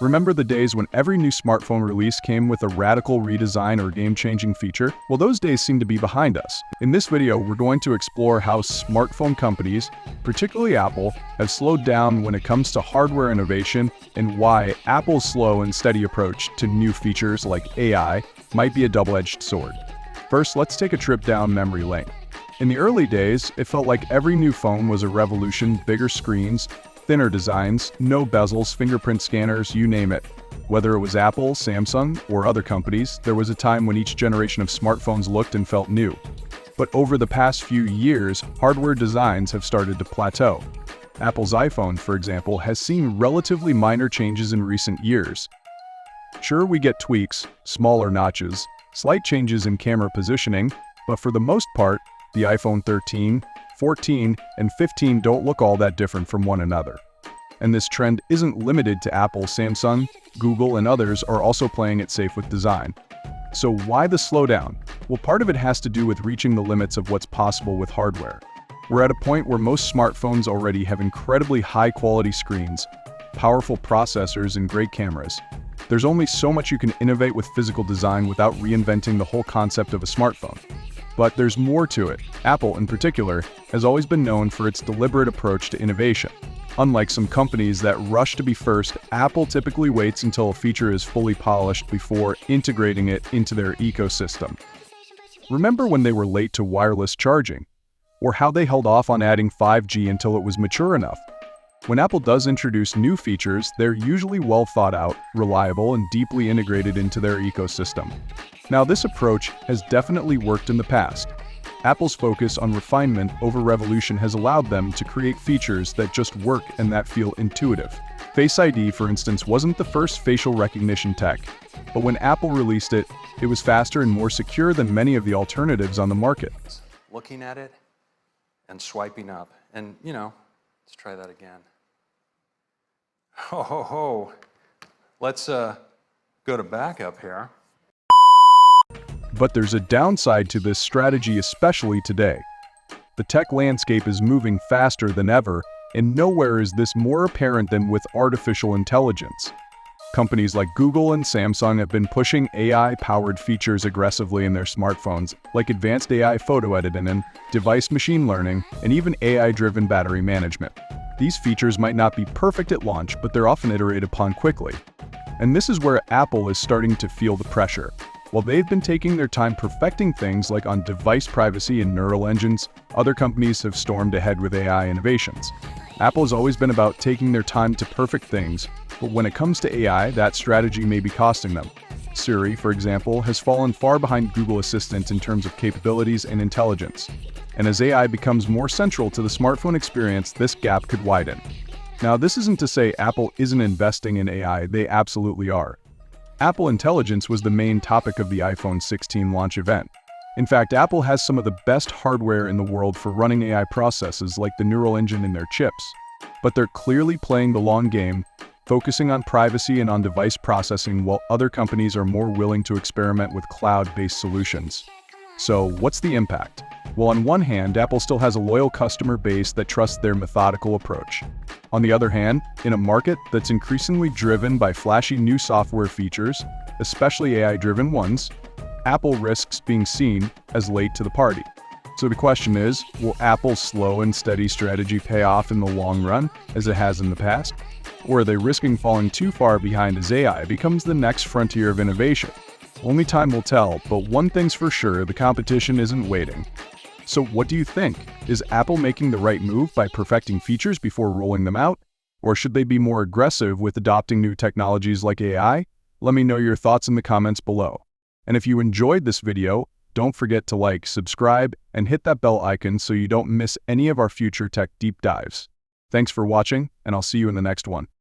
Remember the days when every new smartphone release came with a radical redesign or game-changing feature? Well, those days seem to be behind us. In this video, we're going to explore how smartphone companies, particularly Apple, have slowed down when it comes to hardware innovation and why Apple's slow and steady approach to new features like AI might be a double-edged sword. First, let's take a trip down memory lane. In the early days, it felt like every new phone was a revolution: bigger screens, thinner designs, no bezels, fingerprint scanners, you name it. Whether it was Apple, Samsung, or other companies, there was a time when each generation of smartphones looked and felt new. But over the past few years, hardware designs have started to plateau. Apple's iPhone, for example, has seen relatively minor changes in recent years. Sure, we get tweaks, smaller notches, slight changes in camera positioning, but for the most part, the iPhone 13, 14, and 15 don't look all that different from one another. And this trend isn't limited to Apple. Samsung, Google, and others are also playing it safe with design. So why the slowdown? Well, part of it has to do with reaching the limits of what's possible with hardware. We're at a point where most smartphones already have incredibly high-quality screens, powerful processors, and great cameras. There's only so much you can innovate with physical design without reinventing the whole concept of a smartphone. But there's more to it. Apple, in particular, has always been known for its deliberate approach to innovation. Unlike some companies that rush to be first, Apple typically waits until a feature is fully polished before integrating it into their ecosystem. Remember when they were late to wireless charging? Or how they held off on adding 5G until it was mature enough? When Apple does introduce new features, they're usually well thought out, reliable, and deeply integrated into their ecosystem. Now, this approach has definitely worked in the past. Apple's focus on refinement over revolution has allowed them to create features that just work and that feel intuitive. Face ID, for instance, wasn't the first facial recognition tech, but when Apple released it, it was faster and more secure than many of the alternatives on the market. Looking at it and swiping up, and let's try that again. Ho. Let's go to backup here. But there's a downside to this strategy, especially today. The tech landscape is moving faster than ever, and nowhere is this more apparent than with artificial intelligence. Companies like Google and Samsung have been pushing AI-powered features aggressively in their smartphones, like advanced AI photo editing and device machine learning, and even AI-driven battery management. These features might not be perfect at launch, but they're often iterated upon quickly. And this is where Apple is starting to feel the pressure. While they've been taking their time perfecting things like on device privacy and neural engines, other companies have stormed ahead with AI innovations. Apple has always been about taking their time to perfect things, but when it comes to AI, that strategy may be costing them. Siri, for example, has fallen far behind Google Assistant in terms of capabilities and intelligence. And as AI becomes more central to the smartphone experience, this gap could widen. Now, this isn't to say Apple isn't investing in AI, they absolutely are. Apple Intelligence was the main topic of the iPhone 16 launch event. In fact, Apple has some of the best hardware in the world for running AI processes like the neural engine in their chips. But they're clearly playing the long game, focusing on privacy and on device processing, while other companies are more willing to experiment with cloud-based solutions. So, what's the impact? Well, on one hand, Apple still has a loyal customer base that trusts their methodical approach. On the other hand, in a market that's increasingly driven by flashy new software features, especially AI-driven ones, Apple risks being seen as late to the party. So the question is, will Apple's slow and steady strategy pay off in the long run, as it has in the past? Or are they risking falling too far behind as AI becomes the next frontier of innovation? Only time will tell, but one thing's for sure, the competition isn't waiting. So what do you think? Is Apple making the right move by perfecting features before rolling them out? Or should they be more aggressive with adopting new technologies like AI? Let me know your thoughts in the comments below. And if you enjoyed this video, don't forget to like, subscribe, and hit that bell icon so you don't miss any of our future tech deep dives. Thanks for watching, and I'll see you in the next one.